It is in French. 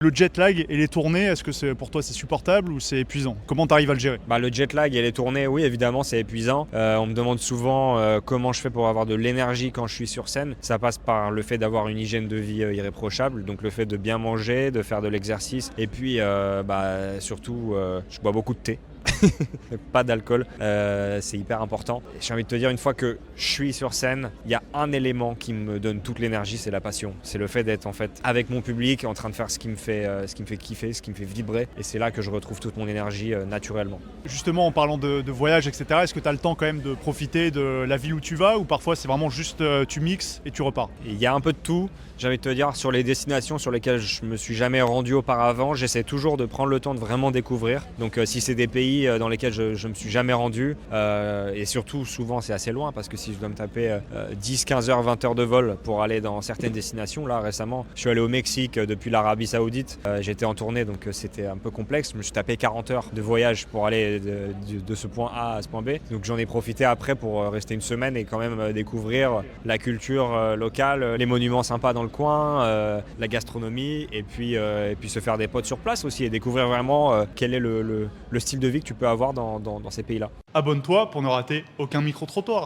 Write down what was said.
Le jet lag et les tournées, est-ce que pour toi c'est supportable ou c'est épuisant? Comment tu arrives à le gérer? Le jet lag et les tournées, oui, évidemment, c'est épuisant. On me demande souvent comment je fais pour avoir de l'énergie quand je suis sur scène. Ça passe par le fait d'avoir une hygiène de vie irréprochable, donc le fait de bien manger, de faire de l'exercice, et puis surtout, je bois beaucoup de thé. Pas d'alcool, c'est hyper important. J'ai envie de te dire, une fois que je suis sur scène, il y a un élément qui me donne toute l'énergie, c'est la passion. C'est le fait d'être en fait avec mon public, en train de faire ce qui me fait kiffer, ce qui me fait vibrer. Et c'est là que je retrouve toute mon énergie naturellement. Justement, en parlant de voyage, etc., est-ce que tu as le temps quand même de profiter de la ville où tu vas ou parfois c'est vraiment juste tu mixes et tu repars? Il y a un peu de tout. J'ai envie de te dire, sur les destinations sur lesquelles je me suis jamais rendu auparavant, j'essaie toujours de prendre le temps de vraiment découvrir. Donc si c'est des pays dans lesquels je me suis jamais rendu, et surtout souvent c'est assez loin parce que si je dois me taper 10, 15 heures, 20 heures de vol pour aller dans certaines destinations, là récemment je suis allé au Mexique depuis l'Arabie Saoudite, j'étais en tournée donc c'était un peu complexe, je me suis tapé 40 heures de voyage pour aller de ce point A à ce point B, donc j'en ai profité après pour rester une semaine et quand même découvrir la culture locale, les monuments sympas dans le coin, la gastronomie et puis se faire des potes sur place aussi et découvrir vraiment quel est le style de vie que tu peux avoir dans ces pays-là. Abonne-toi pour ne rater aucun micro-trottoir.